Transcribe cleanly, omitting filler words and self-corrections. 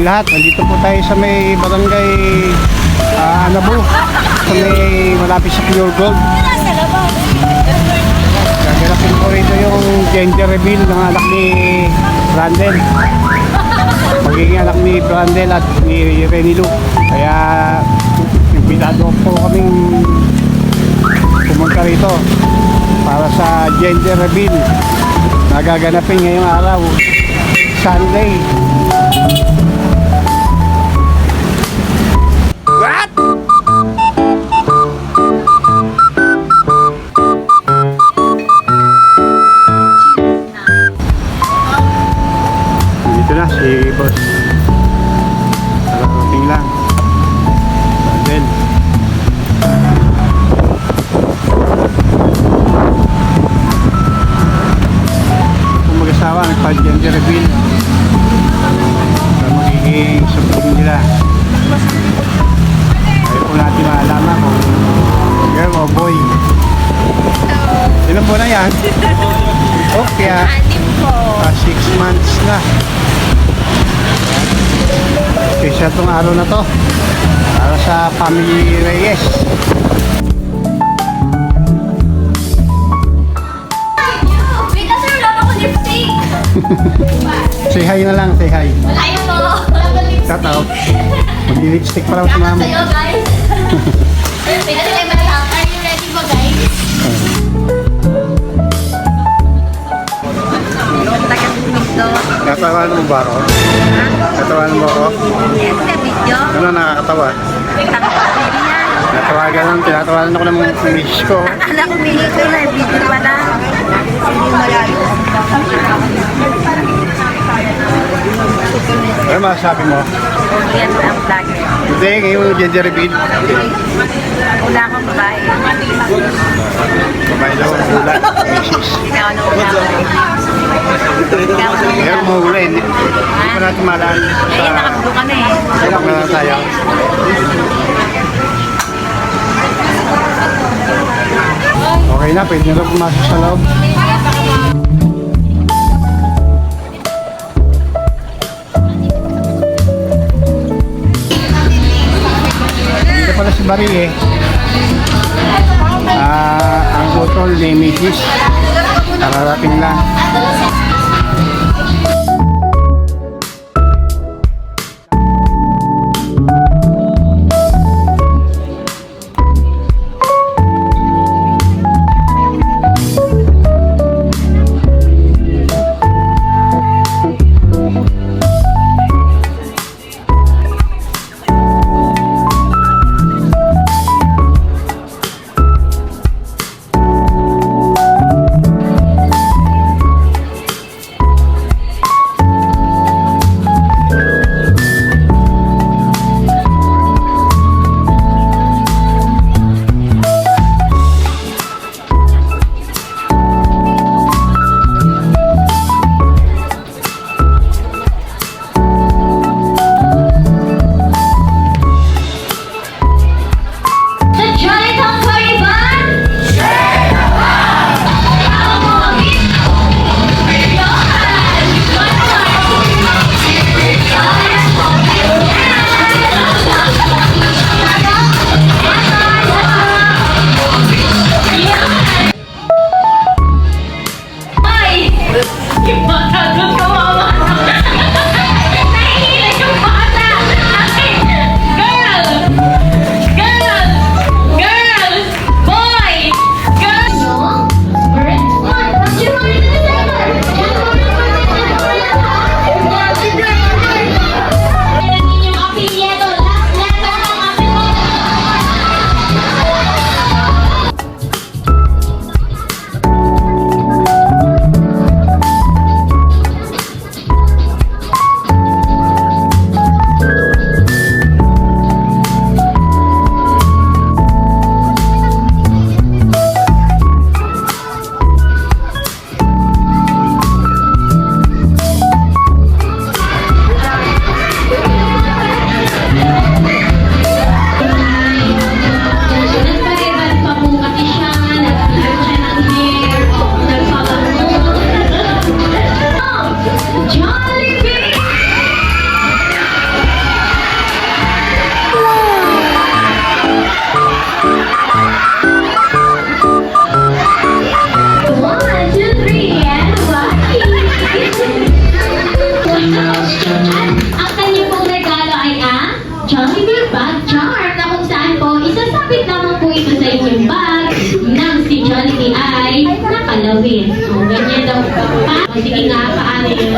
ating lahat. Nandito po tayo sa may barangay Anabu, sa may malapit sa Pure Gold. Gaganapin po rito yung gender reveal ng anak ni Brandel. Magiging anak ni Brandel at ni Renny Lou. Kaya imbitado po kaming pumunta rito para sa gender reveal na gaganapin ngayong araw, Sunday. What? Dito na si boss. Parating lang. Brandel. Mag-asawa, nagpa-gender reveal para magiging supling nila. Ayaw po natin maalaman kung girl o boy. Sino po na yan? Okay, 6 months na. Special tong araw na to para sa family Reyes. Say hi na lang, say hi. Hi po. Shout out. Mag-lipstick para sa mama. Hello guys. Are you ready po guys? Natawanan mo ba ako? Natawanan mo ako? Yes, sa video. Ano nakakatawa? Natawagan lang, tinatawanan ako ng miss ko. Akala ko minito na video pala. Hindi malayo. Ano masasabi mo? Yan ang vlogger. Hindi, ngayon gender reveal. Wala akong babae. Babae daw ang hula. Misis. Ikaw ano wala ko. Ikaw ano Ngayon wala. mo hula, hindi pa natin malaan. Eh, nakablo kami eh. Kaya na lang tayo. Okay na, pwede na pumasok sa loob. Dito pala si Barry eh. Ang utol ni Mrs. Nararating lang. Sige nga, paano yun?